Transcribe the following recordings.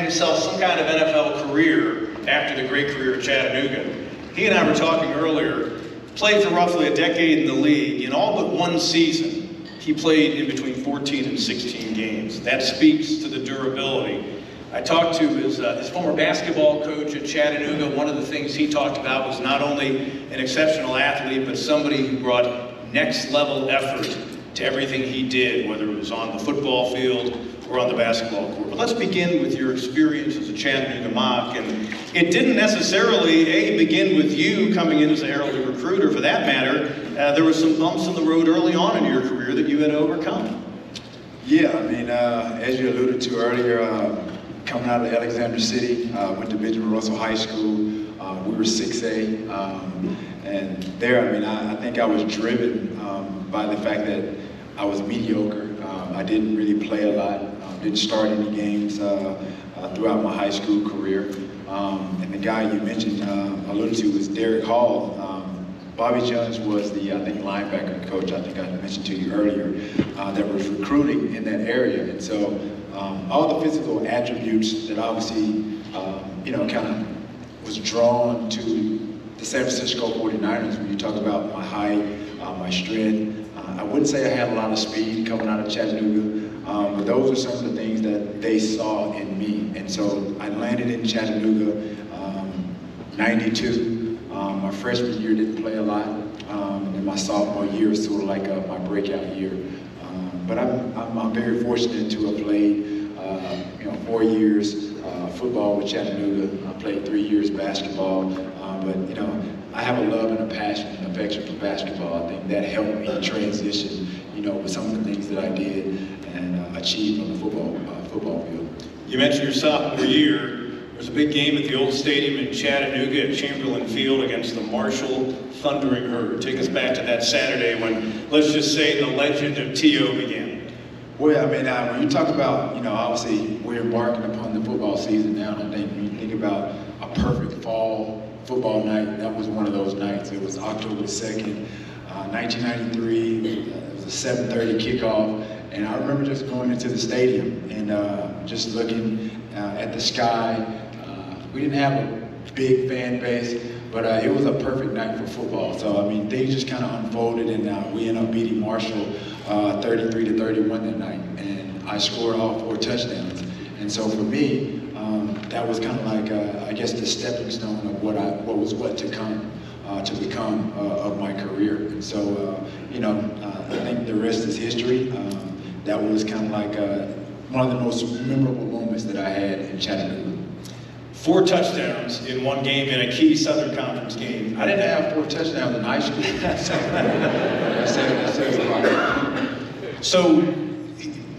himself some kind of NFL career after the great career at Chattanooga. He and I were talking earlier, played for roughly a decade in the league. In all but one season, he played in between 14 and 16 games. That speaks to the durability. I talked to his former basketball coach at Chattanooga. One of the things he talked about was not only an exceptional athlete, but somebody who brought next level effort to everything he did, whether it was on the football field or on the basketball court. But let's begin with your experience as a Chattanooga Mock. And it didn't necessarily, begin with you coming in as a heralded recruiter. For that matter, there were some bumps in the road early on in your career that you had to overcome. Yeah, I mean, as you alluded to earlier, coming out of Alexander City, went to Benjamin Russell High School. We were 6A, and there, I mean, I think I was driven by the fact that I was mediocre. I didn't really play a lot, didn't start any games throughout my high school career. And the guy you mentioned, alluded to, was Derek Hall. Bobby Jones was the, I think, linebacker coach, I think I mentioned to you earlier, that was recruiting in that area. And so all the physical attributes that obviously, kind of was drawn to the San Francisco 49ers when you talk about my height, my strength. I wouldn't say I had a lot of speed coming out of Chattanooga, but those are some of the things that they saw in me. And so I landed in Chattanooga, 92. My freshman year didn't play a lot, and my sophomore year was sort of like my breakout year. But I'm very fortunate to have played, 4 years football with Chattanooga. I played 3 years basketball, but I have a love and a passion and affection for basketball. I think that helped me transition, with some of the things that I did and achieved on the football field. You mentioned your sophomore year. There was a big game at the old stadium in Chattanooga at Chamberlain Field against the Marshall Thundering Herd. Take us back to that Saturday when, let's just say, the legend of T.O. began. Well, I mean, when you talk about, obviously we're embarking upon the football season now, and I think when you think about a perfect fall football night, that was one of those nights. It was October 2nd, 1993. It was a 7:30 kickoff, and I remember just going into the stadium and just looking at the sky. We didn't have a big fan base, but it was a perfect night for football. So, I mean, things just kind of unfolded, and we ended up beating Marshall 33-31 that night, and I scored all 4 touchdowns. And so for me, that was kind of like, I guess, the stepping stone of what to come, to become of my career. And so, I think the rest is history. That was kind of like one of the most memorable moments that I had in Chattanooga. 4 touchdowns in one game in a key Southern Conference game. I didn't have 4 touchdowns in high school. So,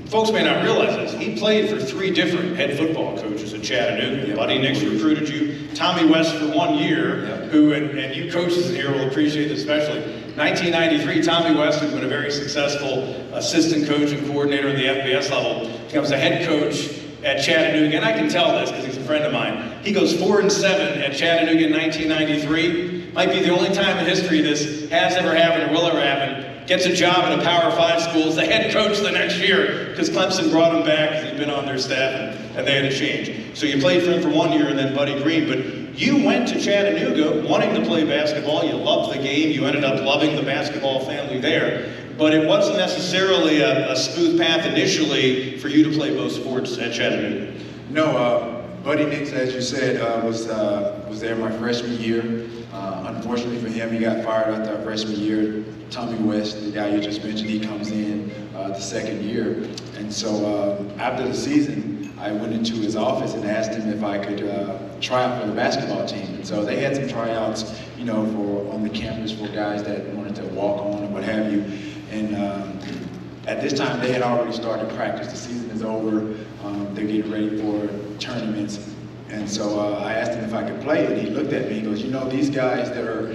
folks may not realize this. He played for 3 different head football coaches at Chattanooga. Yep. Buddy Nix recruited you. Tommy West for 1 year, yep. Who, and you coaches here will appreciate this especially. 1993, Tommy West, who's been a very successful assistant coach and coordinator in the FBS level, becomes a head coach at Chattanooga. And I can tell this because he's a friend of mine. He goes 4-7 at Chattanooga in 1993. Might be the only time in history this has ever happened or will ever happen. Gets a job at a Power 5 school as the head coach the next year because Clemson brought him back because he'd been on their staff and they had to change. So you played for him for 1 year and then Buddy Green, but you went to Chattanooga wanting to play basketball. You loved the game. You ended up loving the basketball family there, but it wasn't necessarily a smooth path initially for you to play both sports at Chattanooga. No, Buddy Nix, as you said, was there my freshman year. Unfortunately for him, he got fired after our freshman year. Tommy West, the guy you just mentioned, he comes in the second year. And so after the season, I went into his office and asked him if I could try out for the basketball team. And so they had some tryouts, for on the campus for guys that wanted to walk on and what have you. And at this time, they had already started practice. The season is over. They're getting ready for tournaments. And so I asked him if I could play, and he looked at me, he goes, these guys that are,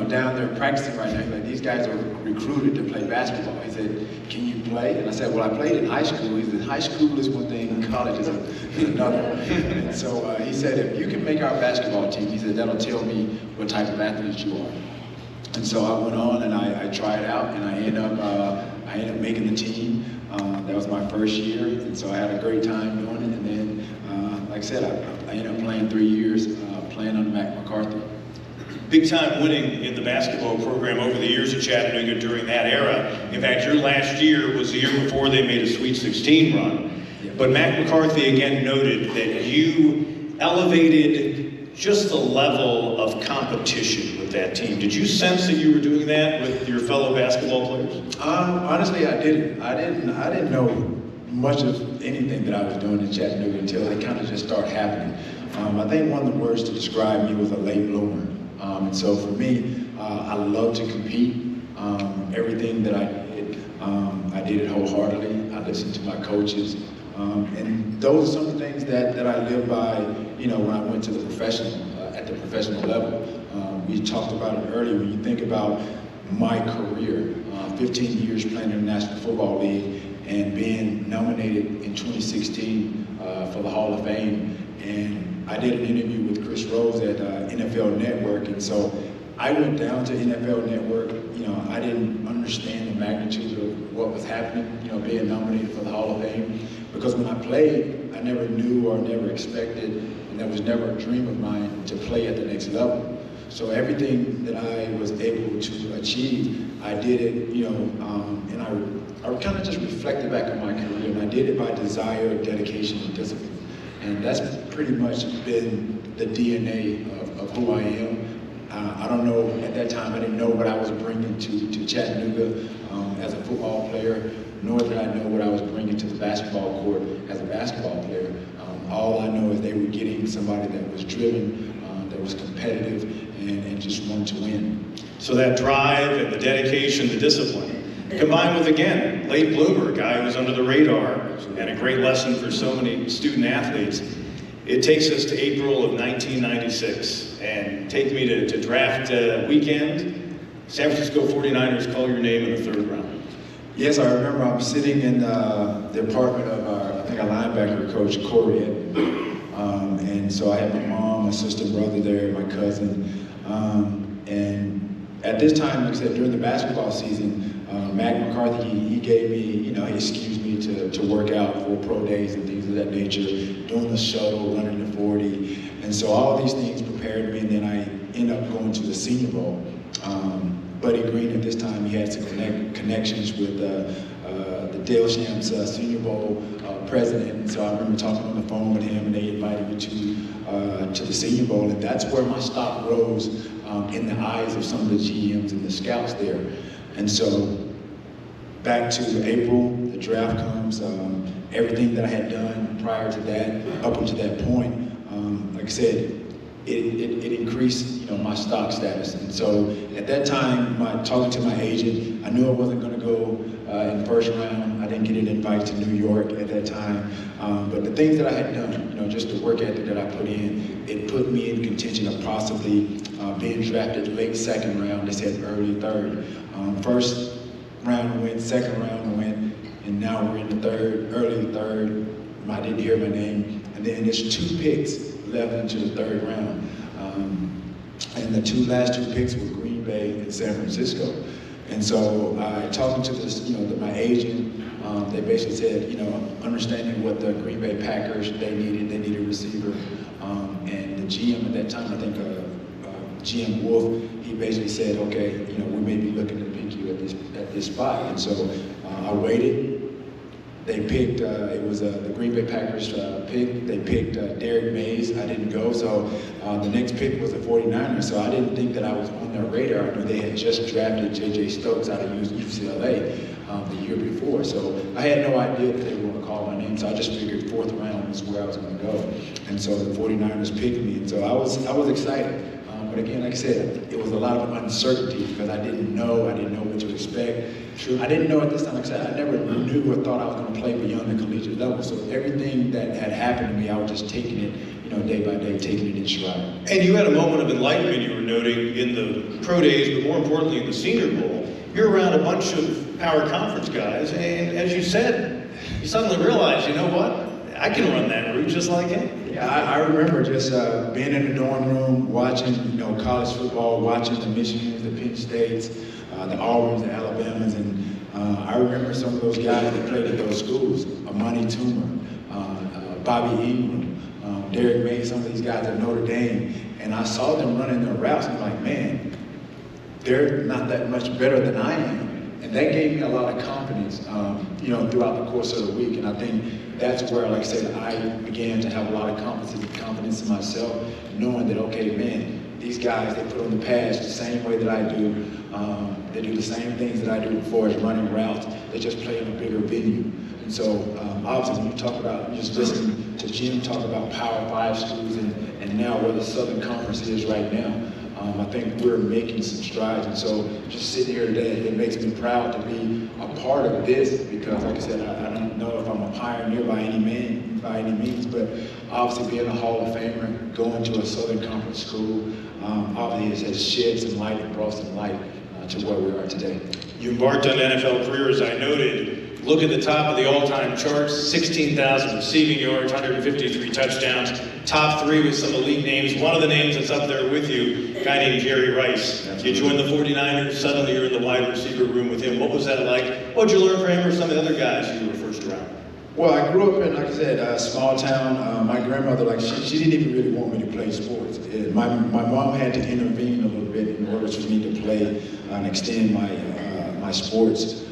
down there practicing right now, like, these guys are recruited to play basketball. He said, can you play? And I said, well, I played in high school. He said, high school is one thing, college is another. And so he said, if you can make our basketball team, he said, that'll tell me what type of athlete you are. And so I went on and I tried out, and I ended ended up making the team. That was my first year, and so I had a great time doing it. And then, like I said, I ended up playing 3 years, playing under Mac McCarthy. Big time winning in the basketball program over the years at Chattanooga during that era. In fact, your last year was the year before they made a Sweet 16 run. Yeah. But Mac McCarthy again noted that you elevated just the level of competition with that team. Did you sense that you were doing that with your fellow basketball players? Honestly, I didn't. I didn't know much of anything that I was doing in Chattanooga until it kind of just started happening. I think one of the words to describe me was a late bloomer. And so for me, I love to compete. Everything that I did it wholeheartedly. I listened to my coaches. And those are some of the things that I live by, when I went to the at the professional level. We talked about it earlier. When you think about my career, 15 years playing in the National Football League and being nominated in 2016 for the Hall of Fame. And I did an interview with Chris Rose at NFL Network, and so I went down to NFL Network. I didn't understand the magnitude of what was happening, being nominated for the Hall of Fame, because when I played, I never knew or never expected, and that was never a dream of mine to play at the next level. So everything that I was able to achieve, I did it, and I kind of just reflected back on my career, and I did it by desire, dedication, and discipline. And that's pretty much been the DNA of who I am. I don't know, at that time, I didn't know what I was bringing to Chattanooga as a football player, nor did I know what I was bringing to the basketball court as a basketball player. All I know is they were getting somebody that was driven, that was competitive, and just wanted to win. So that drive and the dedication, the discipline, combined with, again, late bloomer, a guy who was under the radar, and a great lesson for so many student athletes. It takes us to April of 1996, and take me to draft weekend. San Francisco 49ers call your name in the 3rd round. Yes, I remember I'm sitting in the apartment of our linebacker coach, Corey. And so I had my mom, my sister, brother there, my cousin. And at this time, like I said, during the basketball season, Mac McCarthy, he gave me, he excused me to work out for pro days and things of that nature, doing the shuttle, running the 40. And so all these things prepared me, and then I ended up going to the Senior Bowl. Buddy Green at this time, he had some connections with the Dale Shamps Senior Bowl president. And so I remember talking on the phone with him, and they invited me to the Senior Bowl, and that's where my stock rose in the eyes of some of the GMs and the scouts there. And so back to April, the draft comes. Everything that I had done prior to that, up until that point, like I said, it increased, my stock status. And so at that time, talking to my agent, I knew I wasn't going to go in the 1st round. I didn't get an invite to New York at that time. But the things that I had done, just the work ethic that I put in, it put me in contention of possibly being drafted late 2nd round. They said early 3rd. 1st round went, 2nd round went, and now we're in the 3rd, early 3rd. I didn't hear my name. And then there's 2 picks left into the 3rd round. And the last two picks were Green Bay and San Francisco. And so talking to this, my agent, they basically said, understanding what the Green Bay Packers, they needed a receiver. And the GM at that time, I think GM Wolf, he basically said, okay, we may be looking to pick you at this spot. And so I waited. They picked, it was the Green Bay Packers pick. They picked Derek Mays. I didn't go, so the next pick was the 49ers, so I didn't think that I was on their radar. I knew they had just drafted J.J. Stokes out of UCLA the year before, so I had no idea that they were going to call my name, so I just figured 4th round was where I was going to go. And so the 49ers picked me, and so I was excited. But again, like I said, it was a lot of uncertainty because I didn't know what to expect. I didn't know at this time, like I said, I never knew or thought I was going to play beyond the collegiate level. So everything that had happened to me, I was just taking it, day by day, taking it in stride. And you had a moment of enlightenment, you were noting, in the pro days, but more importantly in the Senior Bowl. You're around a bunch of power conference guys, and as you said, you suddenly realized, you know what? I can run that route just like him. Yeah, I remember just being in the dorm room, watching, college football, watching the Michigans, the Penn States, the Auburns, the Alabamas, and I remember some of those guys that played at those schools, Amani Toomer, Bobby Ingram, Derek May, some of these guys at Notre Dame, and I saw them running their routes, and I'm like, man, they're not that much better than I am. And that gave me a lot of confidence, throughout the course of the week. And I think that's where, like I said, I began to have a lot of confidence in myself, knowing that, okay, man, these guys, they put on the pads the same way that I do. They do the same things that I do before as running routes. They just play in a bigger venue. And so, obviously, when you talk about, you just listen to Jim talk about Power 5 schools and now where the Southern Conference is right now, I think we're making some strides. And so just sitting here today, it makes me proud to be a part of this because, like I said, I don't know if I'm a pioneer by any means, but obviously being a Hall of Famer, going to a Southern Conference school, obviously has shed some light and brought some light to where we are today. You embarked on an NFL career, as I noted. Look at the top of the all-time charts, 16,000 receiving yards, 153 touchdowns, top 3 with some elite names. One of the names that's up there with you, a guy named Jerry Rice. You joined the 49ers, suddenly you're in the wide receiver room with him. What was that like? What did you learn from him or some of the other guys you were first around? Well, I grew up in, like I said, a small town. My grandmother, she didn't even really want me to play sports. My mom had to intervene a little bit in order for me to play and extend my sports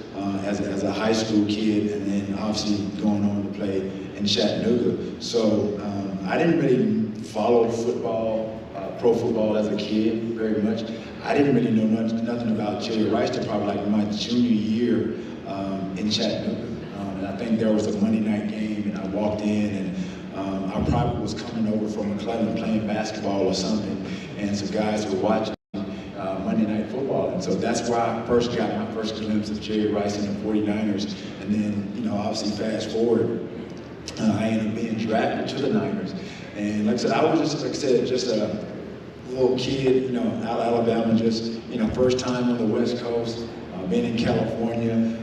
as a high school kid, and then obviously going on to play in Chattanooga. So I didn't really follow football, pro football as a kid very much. I didn't really know nothing about Jerry Rice till probably like my junior year in Chattanooga. And I think there was a Monday night game, and I walked in, and I probably was coming over from McClellan playing basketball or something, and some guys were watching Monday Night Football. And so that's where I first got my first glimpse of Jerry Rice and the 49ers. And then, obviously fast forward, I ended up being drafted to the Niners. And like I said, I was just a little kid, out of Alabama, just, first time on the West Coast, being in California,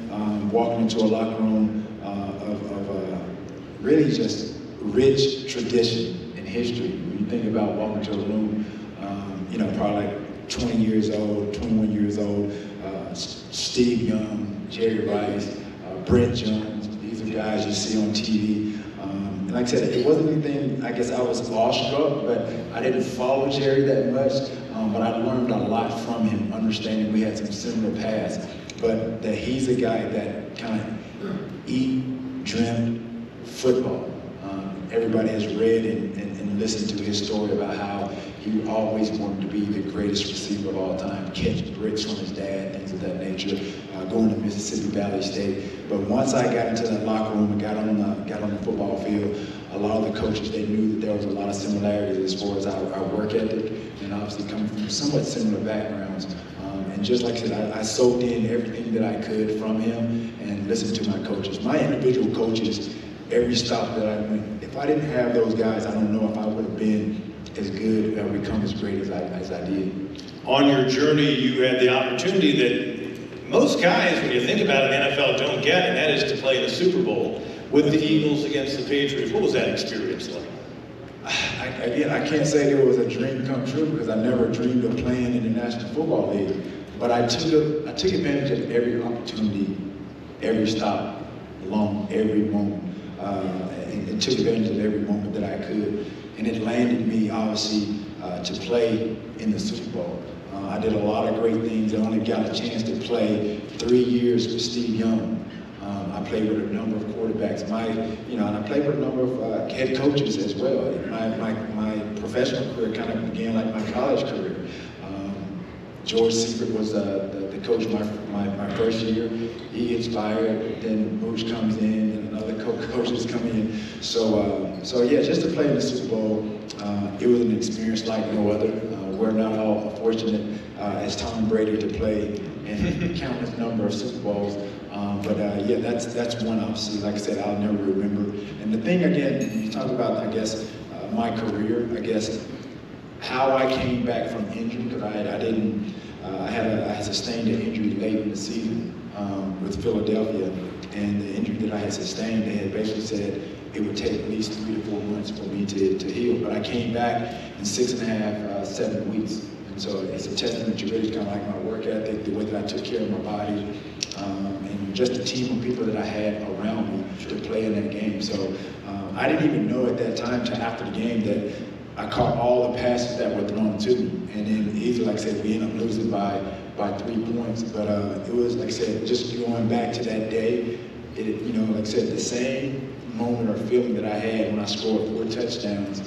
walking into a locker room of really just rich tradition and history. When you think about walking to a room, probably like 20 years old, 21 years old, Steve Young, Jerry Rice, Brent Jones, these are guys you see on TV. And like I said, it wasn't anything, I guess I was awestruck, but I didn't follow Jerry that much, but I learned a lot from him, understanding we had some similar paths, but that he's a guy that kind of dreamt football. Everybody has read and listened to his story about how he always wanted to be the greatest receiver of all time, catch bricks from his dad, things of that nature, going to Mississippi Valley State. But once I got into that locker room and got on the football field, a lot of the coaches, they knew that there was a lot of similarities as far as our work ethic, and obviously coming from somewhat similar backgrounds. And just like I said, I soaked in everything that I could from him and listened to my coaches. My individual coaches, every stop that I went, if I didn't have those guys, I don't know if I would have been as good or become as great as I did. On your journey, you had the opportunity that most guys, when you think about it, the NFL don't get, and that is to play in the Super Bowl with the Eagles against the Patriots. What was that experience like? I can't say there was a dream come true because I never dreamed of playing in the National Football League. But I took advantage of every opportunity, every stop, along every moment, and took advantage of every moment that I could. And it landed me, obviously, to play in the Super Bowl. I did a lot of great things. I only got a chance to play 3 years with Steve Young. I played with a number of quarterbacks. And I played with a number of head coaches as well. My professional career kind of began like my college career. George Seifert was the coach my first year. He inspired, then Bush comes in, and another coaches come in. So yeah, just to play in the Super Bowl, it was an experience like no other. We're not all fortunate as Tom Brady to play in countless number of Super Bowls. But yeah, that's one obviously, like I said, I'll never remember. And the thing again, you talk about, I guess, my career, I guess, how I came back from injury, because I had sustained an injury late in the season with Philadelphia, and the injury that I had sustained, they had basically said it would take at least 3 to 4 months for me to heal. But I came back in 6.5, 7 weeks. And so it's a testament to really kind of like my work ethic, the way that I took care of my body, and just the team of people that I had around me to play in that game. So I didn't even know at that time, till after the game, that I caught all the passes that were thrown to me. And then easily, like I said, we ended up losing by 3 points. But it was, like I said, just going back to that day, like I said, the same moment or feeling that I had when I scored 4 touchdowns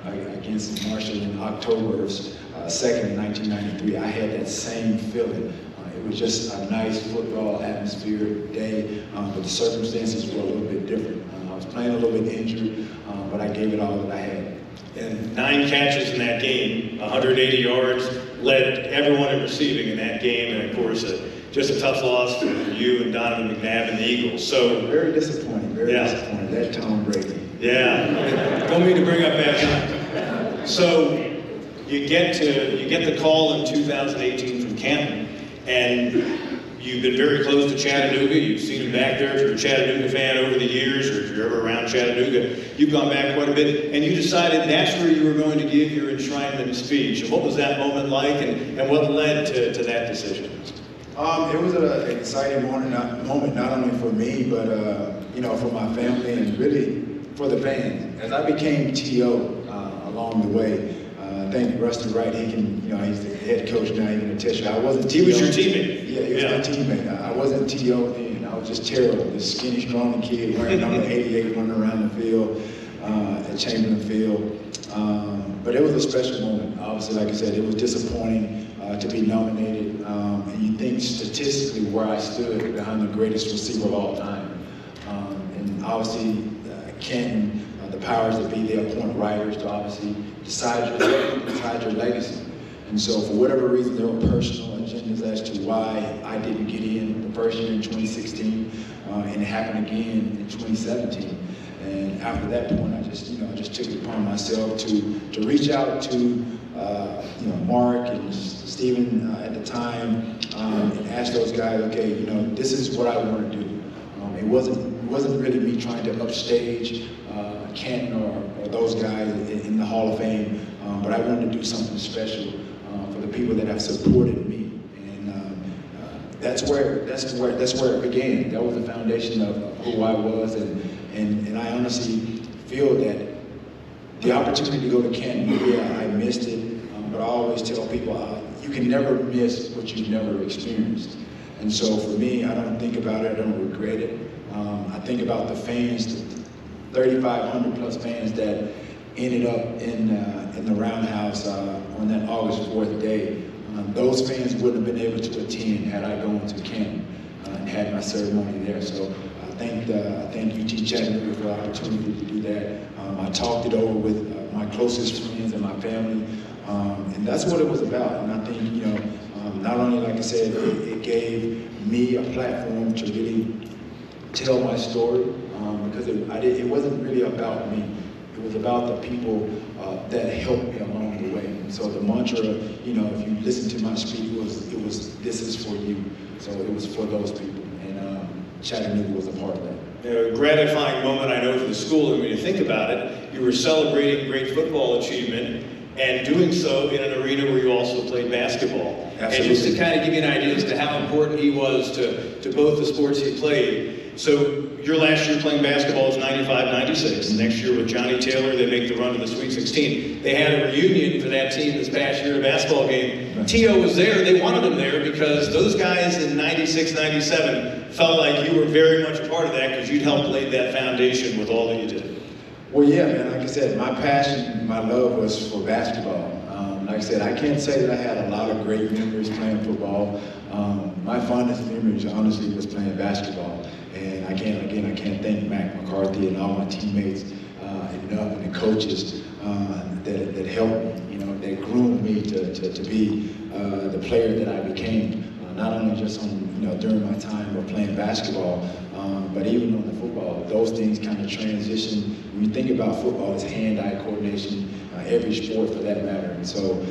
against Marshall in October 2nd in 1993. I had that same feeling. It was just a nice football atmosphere day, but the circumstances were a little bit different. I was playing a little bit injured, but I gave it all that I had. And 9 catches in that game, 180 yards, led everyone in receiving in that game, and of course, just a tough loss for you and Donovan McNabb and the Eagles. So very disappointing, very disappointing. That Tom Brady. Yeah, don't mean to bring up that time. So you get the call in 2018 from Canton, and you've been very close to Chattanooga. You've seen him back there. If you're a Chattanooga fan over the years, or if you're ever around Chattanooga, you've gone back quite a bit, and you decided that's where you were going to give your enshrinement speech. And what was that moment like, and what led to that decision? It was an exciting moment, not only for me, but for my family and really for the fans. As I became TO along the way, I think Rusty Wright, he's the head coach now, he can attest you. I wasn't TO. He was your teammate. Yeah, he was my teammate. I wasn't TO then. I was just terrible. This skinny, strong kid wearing number 88 running around the field at Chamberlain Field. But it was a special moment. Obviously, like I said, it was disappointing to be nominated. And you think statistically where I stood behind the greatest receiver of all time. And obviously, Canton, the powers that be, they appoint writers to obviously decide your legacy. And so for whatever reason, there were personal agendas as to why I didn't get in the first year in 2016, and it happened again in 2017. And after that point, I just took it upon myself to reach out to Mark and Stephen at the time, and ask those guys, okay, this is what I want to do. It wasn't really me trying to upstage Canton or those guys in the Hall of Fame, but I wanted to do something special for the people that have supported me, and that's where it began. That was the foundation of who I was, and I honestly feel that the opportunity to go to Canton, yeah, I missed it, but I always tell people you can never miss what you've never experienced. And so for me, I don't think about it, I don't regret it. I think about the fans, 3,500 plus fans that ended up in the Roundhouse on that August 4th day. Those fans wouldn't have been able to attend had I gone to Canton and had my ceremony there. So I thank UT Chattanooga for the opportunity to do that. I talked it over with my closest friends and my family, and that's what it was about. And I think, not only, like I said, it gave me a platform to really tell my story, because it wasn't really about me. It was about the people that helped me along the way. And so the mantra, if you listen to my speech, it was this is for you. So it was for those people, and Chattanooga was a part of that. A gratifying moment, I know, for the school. And when you think about it, you were celebrating great football achievement and doing so in an arena where you also played basketball. Absolutely. And just to kind of give you an idea as to how important he was to both the sports he played. So your last year playing basketball was 95-96. Next year with Johnny Taylor, they make the run to the Sweet 16. They had a reunion for that team this past year, a basketball game. T.O. was there. They wanted him there because those guys in 96-97 felt like you were very much a part of that because you'd helped lay that foundation with all that you did. Well, yeah, man, like I said, my passion, my love was for basketball. Like I said, I can't say that I had a lot of great memories playing football. My fondest memories, honestly, was playing basketball. And I can't thank Mac McCarthy and all my teammates enough, and the coaches that helped me, that groomed me to be the player that I became. Not only just during my time of playing basketball, but even on the football. Those things kind of transition. When you think about football, it's hand-eye coordination, every sport for that matter. And so,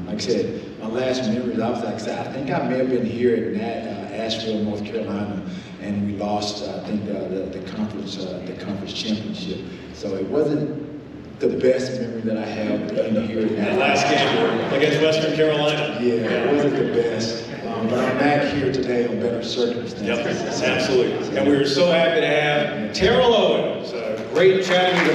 like I said, my last memories, I think I may have been here in Asheville, North Carolina, and we lost, I think, the conference championship. So it wasn't the best memory that I have being here in that last game against Western Carolina. Yeah, it wasn't the best. But I'm back here today on better circumstances. Yep, absolutely. And we're so happy to have Terrell Owens, a great Chattanooga